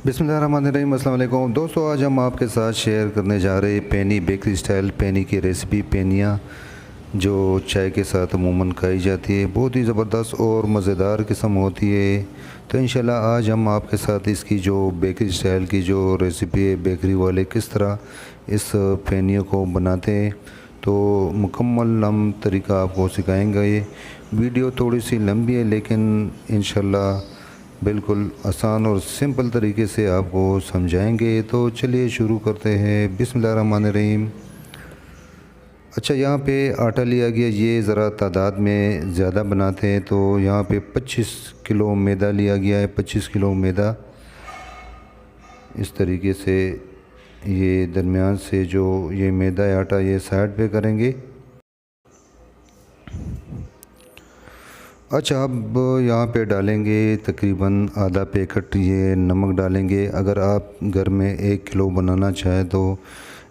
बिस्मिल्लाहिर्रहमानिर्रहीम। अस्सलाम वालेकुम दोस्तों, आज हम आपके साथ शेयर करने जा रहे पेनी बेकरी स्टाइल पेनी की रेसिपी। पेनियाँ जो चाय के साथ अमूमन खाई जाती है, बहुत ही ज़बरदस्त और मज़ेदार किस्म होती है। तो इंशाल्लाह आज हम आपके साथ इसकी जो बेकरी स्टाइल की जो रेसिपी है, बेकरी वाले किस तरह इस पेनियों को बनाते हैं, तो मुकम्मल हम तरीका आपको सिखाएंगे। ये वीडियो थोड़ी सी लंबी है, लेकिन इंशाल्लाह बिल्कुल आसान और सिंपल तरीके से आपको समझाएंगे। तो चलिए शुरू करते हैं। बिस्मिल्लाहिर्रहमानिर्रहीम। अच्छा, यहाँ पे आटा लिया गया, ये ज़रा तादाद में ज़्यादा बनाते हैं, तो यहाँ पे 25 किलो मैदा लिया गया है। 25 किलो मैदा इस तरीके से ये दरमियान से जो ये मैदा है, आटा, ये साइड पे करेंगे। अच्छा, अब यहाँ पे डालेंगे तकरीबन आधा पैकेट ये नमक डालेंगे। अगर आप घर में 1 किलो बनाना चाहें तो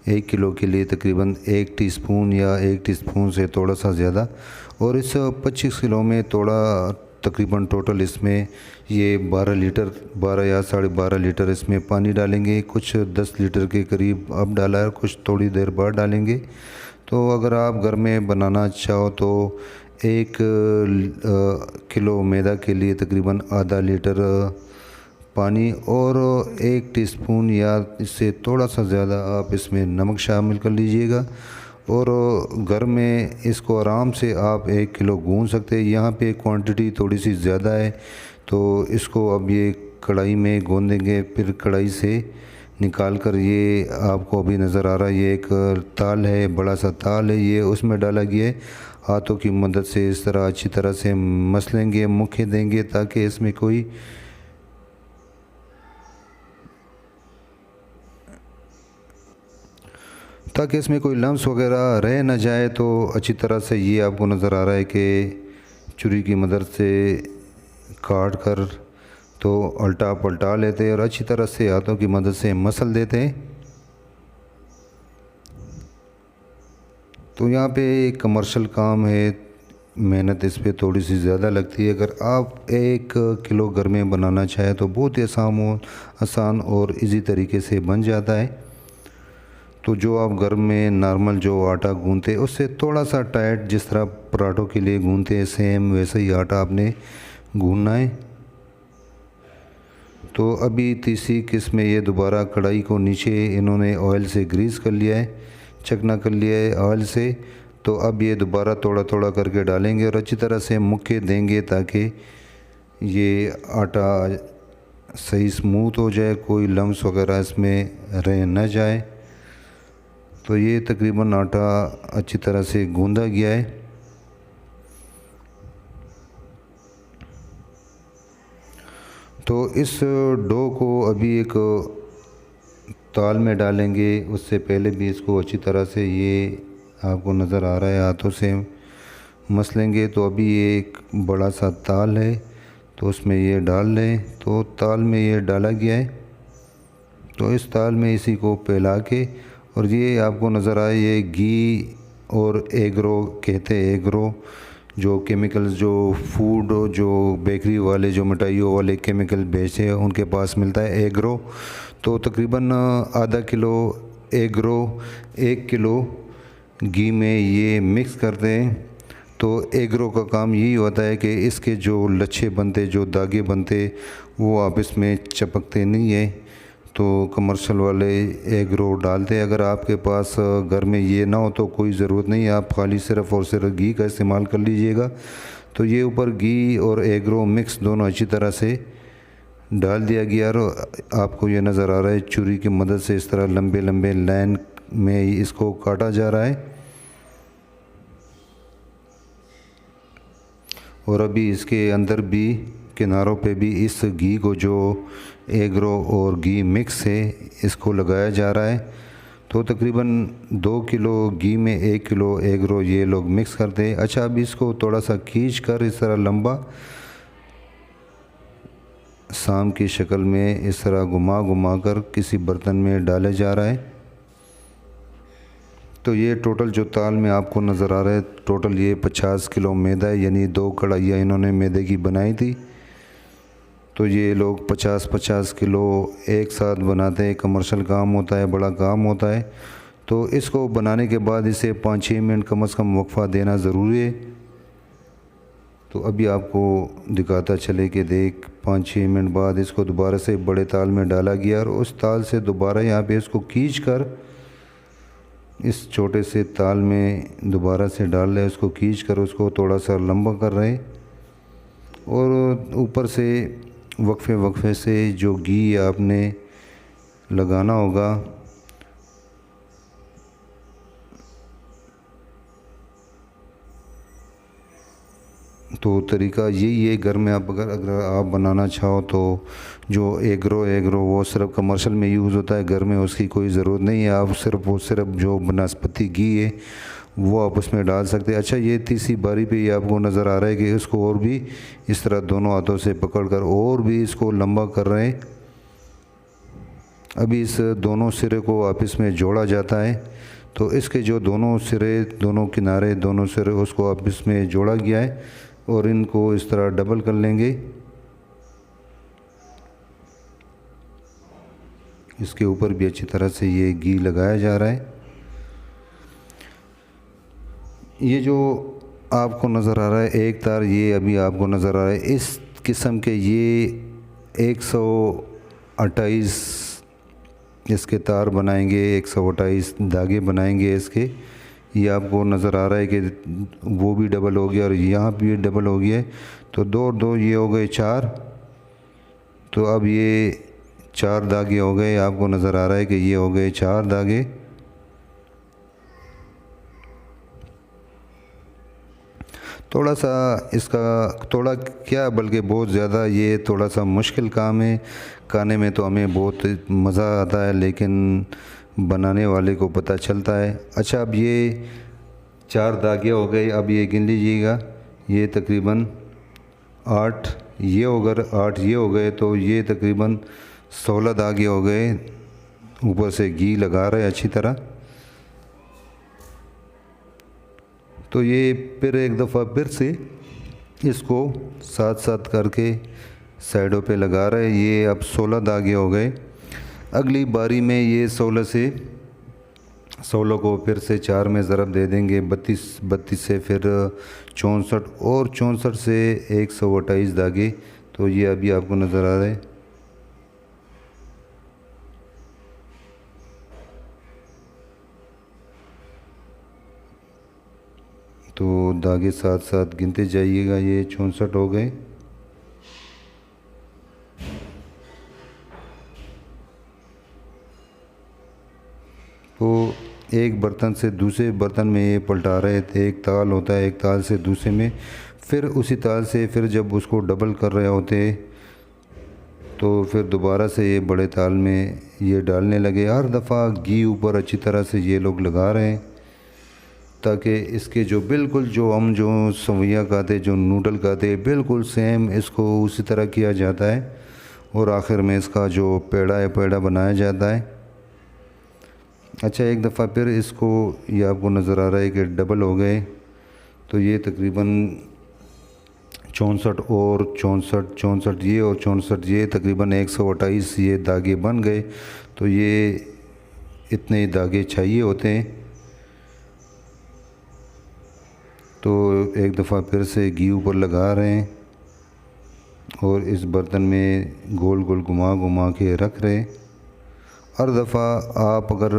1 किलो के लिए तकरीबन 1 टीस्पून या 1 टीस्पून से थोड़ा सा ज़्यादा। और इस 25 किलो में थोड़ा तकरीबन टोटल इसमें ये 12 लीटर 12 या 12.5 लीटर इसमें पानी डालेंगे। कुछ 10 लीटर के करीब अब डाला है, कुछ थोड़ी देर बाद डालेंगे। तो अगर आप घर में बनाना चाहो तो 1 किलो मैदा के लिए तकरीबन आधा लीटर पानी और 1 टीस्पून या इससे थोड़ा सा ज़्यादा आप इसमें नमक शामिल कर लीजिएगा। और घर में इसको आराम से आप 1 किलो गूंद सकते हैं। यहाँ पे क्वांटिटी थोड़ी सी ज़्यादा है, तो इसको अब ये कढ़ाई में गूंदेंगे। फिर कढ़ाई से निकाल कर, ये आपको अभी नज़र आ रहा है, ये एक ताल है, बड़ा सा ताल है, ये उसमें डाला गया है। हाथों की मदद से इस तरह अच्छी तरह से मसलेंगे, मुख्य देंगे, ताकि इसमें कोई लम्स वगैरह रह ना जाए। तो अच्छी तरह से ये आपको नज़र आ रहा है कि छुरी की मदद से काट कर तो उल्टा पलटा लेते हैं और अच्छी तरह से हाथों की मदद से मसल देते हैं। तो यहाँ पे कमर्शियल काम है, मेहनत इस पे थोड़ी सी ज़्यादा लगती है। अगर आप 1 किलो घर में बनाना चाहें तो बहुत ही आसान और इजी तरीके से बन जाता है। तो जो आप घर में नॉर्मल जो आटा गूंदते हैं उससे थोड़ा सा टाइट, जिस तरह पराठों के लिए गूंदते हैं सेम वैसा ही आटा आपने गूंदना है। तो अभी तीसरी किस्म में ये दोबारा कढ़ाई को नीचे इन्होंने ऑयल से ग्रीस कर लिया है, चकना कर लिया है ऑयल से। तो अब ये दोबारा थोड़ा थोड़ा करके डालेंगे और अच्छी तरह से मुक्के देंगे, ताकि ये आटा सही स्मूथ हो जाए, कोई लम्स वगैरह इसमें रह न जाए। तो ये तकरीबन आटा अच्छी तरह से गूंदा गया है। तो इस डो को अभी एक ताल में डालेंगे। उससे पहले भी इसको अच्छी तरह से, ये आपको नज़र आ रहा है, हाथों से मसलेंगे। तो अभी ये एक बड़ा सा ताल है, तो उसमें ये डाल लें। तो ताल में ये डाला गया है, तो इस ताल में इसी को फैला के, और ये आपको नज़र आए, ये घी और एगरो कहते हैं। एगरो जो केमिकल्स, जो फूड, जो बेकरी वाले, जो मिठाइयों वाले केमिकल बेचते हैं, उनके पास मिलता है एगरो। तो तकरीबन आधा किलो एगरो 1 किलो घी में ये मिक्स करते हैं। तो एगरो का काम यही होता है कि इसके जो लच्छे बनते, जो धागे बनते, वो आप इसमें चपकते नहीं है। तो कमर्शियल वाले एगरो डालते हैं। अगर आपके पास घर में ये ना हो तो कोई ज़रूरत नहीं है, आप खाली सिर्फ़ और सिर्फ घी का इस्तेमाल कर लीजिएगा। तो ये ऊपर घी और एगरो मिक्स दोनों अच्छी तरह से डाल दिया गया। और आपको ये नज़र आ रहा है, छुरी की मदद से इस तरह लंबे लंबे लाइन में इसको काटा जा रहा है। और अभी इसके अंदर भी, किनारों पे भी इस घी को, जो एगरो और घी मिक्स है, इसको लगाया जा रहा है। तो तकरीबन 2 किलो घी में 1 किलो एगरो ये लोग मिक्स करते हैं। अच्छा, अब इसको थोड़ा सा खींच कर इस तरह लंबा शाम की शक्ल में इस तरह घुमा घुमा कर किसी बर्तन में डाले जा रहा है। तो ये टोटल जो ताल में आपको नज़र आ रहा है, टोटल ये 50 किलो मैदा है, यानी 2 कढ़ाइयाँ इन्होंने मैदे की बनाई थी। तो ये लोग 50-50 किलो एक साथ बनाते हैं। कमर्शियल काम होता है, बड़ा काम होता है। तो इसको बनाने के बाद इसे 5-6 मिनट कम से कम वक्फ़ा देना ज़रूरी है। तो अभी आपको दिखाता चले कि देख 5-6 मिनट बाद इसको दोबारा से बड़े ताल में डाला गया और उस ताल से दोबारा यहाँ पे इसको खींच कर इस छोटे से ताल में दोबारा से डाल रहे हैं। उसको खींच कर उसको थोड़ा सा लंबा कर रहे हैं और ऊपर से वक्फे वक्फे से जो घी आपने लगाना होगा। तो तरीका यही है, घर में आप अगर आप बनाना चाहो तो जो एग्रो वो सिर्फ कमर्शियल में यूज़ होता है, घर में उसकी कोई ज़रूरत नहीं है। आप सिर्फ जो बनस्पति घी है वो आप उसमें डाल सकते हैं। अच्छा, ये तीसरी बारी पे ये आपको नज़र आ रहा है कि इसको और भी इस तरह दोनों हाथों से पकड़कर और भी इसको लंबा कर रहे हैं। अभी इस दोनों सिरे को आपस में जोड़ा जाता है। तो इसके जो दोनों सिरे, दोनों किनारे, दोनों सिरे उसको आपस में जोड़ा गया है और इनको इस तरह डबल कर लेंगे। इसके ऊपर भी अच्छी तरह से ये घी लगाया जा रहा है। ये जो आपको नज़र आ रहा है एक तार, ये अभी आपको नज़र आ रहा है इस किस्म के ये 128 इसके तार बनाएंगे, 128 धागे बनाएंगे इसके। ये आपको नज़र आ रहा है कि वो भी डबल हो गया और यहाँ भी डबल हो गया है। तो 2 और 2 ये हो गए 4। तो अब ये 4 धागे हो गए। आपको नज़र आ रहा है कि ये हो गए 4 धागे। थोड़ा सा इसका थोड़ा क्या बल्कि बहुत ज़्यादा ये थोड़ा सा मुश्किल काम है। खाने में तो हमें बहुत मज़ा आता है लेकिन बनाने वाले को पता चलता है। अच्छा, अब ये 4 धागे हो गए। अब ये गिन लीजिएगा, ये तकरीबन 8 ये हो गए, 8 ये हो गए, तो ये तकरीबन 16 धागे हो गए। ऊपर से घी लगा रहे हैं अच्छी तरह। तो ये फिर एक दफ़ा फिर से इसको साथ साथ करके साइडों पे लगा रहे हैं। ये अब 16 धागे हो गए। अगली बारी में ये 16 को फिर से 4 में ज़रब दे देंगे, 32 से फिर 64 और 64 से 128 धागे। तो ये अभी आपको नज़र आ रहा है। तो धागे साथ साथ गिनते जाइएगा। ये 64 हो गए। तो एक बर्तन से दूसरे बर्तन में ये पलटा रहे थे। एक ताल होता है, एक ताल से दूसरे में, फिर उसी ताल से फिर जब उसको डबल कर रहे होते तो फिर दोबारा से ये बड़े ताल में ये डालने लगे। हर दफ़ा घी ऊपर अच्छी तरह से ये लोग लगा रहे हैं ताकि इसके जो बिल्कुल जो हम जो सवैया खाते, जो नूडल खाते, बिल्कुल सेम इसको उसी तरह किया जाता है और आखिर में इसका जो पेड़ा है पेड़ा बनाया जाता है। अच्छा, एक दफ़ा फिर इसको ये आपको नज़र आ रहा है कि डबल हो गए। तो ये तकरीबन 64 और 64 ये और 64 ये तकरीबन 128 ये धागे बन गए। तो ये इतने धागे चाहिए होते हैं। तो एक दफ़ा फिर से घी ऊपर लगा रहे हैं और इस बर्तन में गोल गोल घुमा के रख रहे हैं। हर दफ़ा आप अगर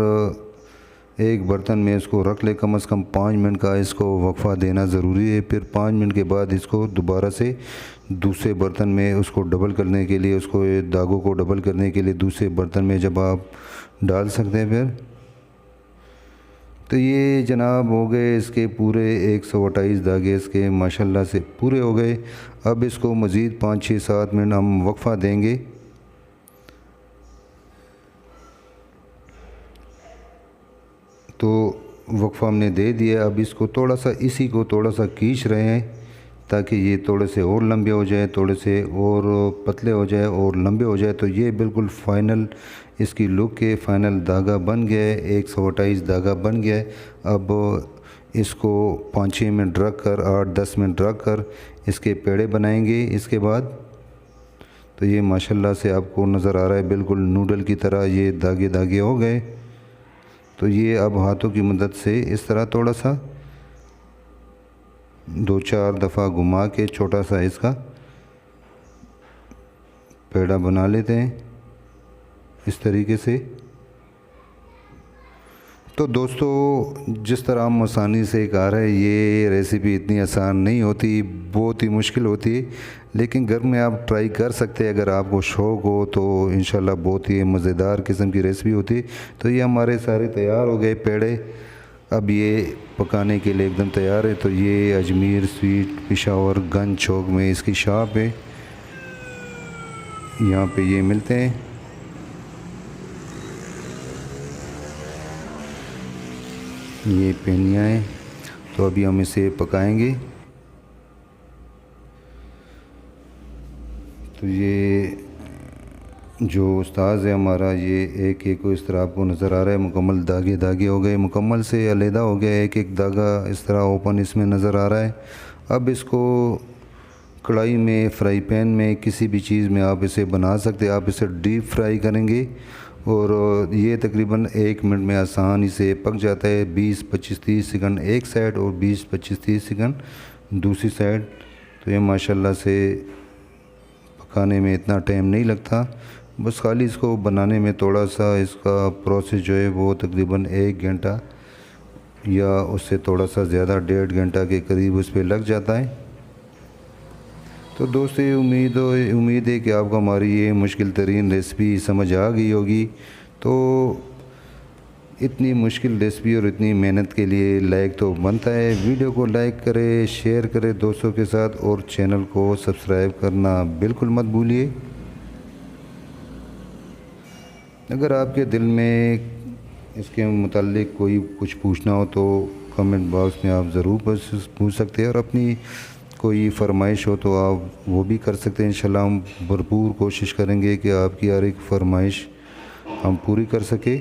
एक बर्तन में इसको रख ले कम से कम 5 मिनट का इसको वक्फ़ा देना ज़रूरी है। फिर 5 मिनट के बाद इसको दोबारा से दूसरे बर्तन में उसको डबल करने के लिए, उसको धागों को डबल करने के लिए दूसरे बर्तन में जब आप डाल सकते हैं फिर। तो ये जनाब हो गए इसके पूरे 128 धागे इसके माशाल्लाह से पूरे हो गए। अब इसको मज़ीद 5-6-7 मिनट हम वक्फ़ा देंगे। तो वक्फ़ा हमने दे दिया। अब इसको थोड़ा सा इसी को थोड़ा सा खींच रहे हैं ताकि ये थोड़े से और लंबे हो जाए, थोड़े से और पतले हो जाए और लंबे हो जाए। तो ये बिल्कुल फ़ाइनल इसकी लुक के फ़ाइनल धागा बन गया है। 128 धागा बन गया है। अब इसको 5-6 मिनट रख कर 8-10 मिनट रख कर इसके पेड़े बनाएंगे। इसके बाद तो ये माशाल्लाह से आपको नज़र आ रहा है बिल्कुल नूडल की तरह ये धागे धागे हो गए। तो ये अब हाथों की मदद से इस तरह थोड़ा सा 2-4 दफ़ा घुमा के छोटा सा इसका पेड़ा बना लेते हैं इस तरीके से। तो दोस्तों, जिस तरह हम आसानी से खा रहे हैं, ये रेसिपी इतनी आसान नहीं होती, बहुत ही मुश्किल होती है, लेकिन घर में आप ट्राई कर सकते हैं अगर आपको शौक़ हो तो। इंशाल्लाह बहुत ही मज़ेदार किस्म की रेसिपी होती है। तो ये हमारे सारे तैयार हो गए पेड़े, अब ये पकाने के लिए एकदम तैयार है। तो ये अजमेर स्वीट पेशावर गंज चौक में इसकी शॉप है, यहाँ पे ये मिलते हैं। ये पेनियाँ हैं, तो अभी हम इसे पकाएंगे। तो ये जो उस्ताद है हमारा, ये एक एक को इस तरह आपको नज़र आ रहा है, मुकम्मल धागे धागे हो गए, मुकम्मल से अलहदा हो गया, एक एक धागा इस तरह ओपन इसमें नज़र आ रहा है। अब इसको कढ़ाई में, फ्राई पैन में, किसी भी चीज़ में आप इसे बना सकते हैं। आप इसे डीप फ्राई करेंगे और ये तकरीबन 1 मिनट में आसानी से पक जाता है। 20-25-30 सेकंड एक साइड और 20-25-30 सेकंड दूसरी साइड। तो ये माशाल्लाह से पकाने में इतना टाइम नहीं लगता, बस खाली इसको बनाने में थोड़ा सा इसका प्रोसेस जो है वो तकरीबन 1 घंटा या उससे थोड़ा सा ज़्यादा 1.5 घंटा के करीब उस पर लग जाता है। तो दोस्तों, उम्मीद है कि आपको हमारी ये मुश्किल तरीन रेसिपी समझ आ गई होगी। तो इतनी मुश्किल रेसिपी और इतनी मेहनत के लिए लाइक तो बनता है। वीडियो को लाइक करें, शेयर करें दोस्तों के साथ और चैनल को सब्सक्राइब करना बिल्कुल मत भूलिए। अगर आपके दिल में इसके मुताल्लिक कोई कुछ पूछना हो तो कमेंट बॉक्स में आप ज़रूर पूछ सकते हैं, और अपनी कोई फरमाइश हो तो आप वो भी कर सकते हैं। इंशाल्लाह हम भरपूर कोशिश करेंगे कि आपकी हर एक फरमाइश हम पूरी कर सके।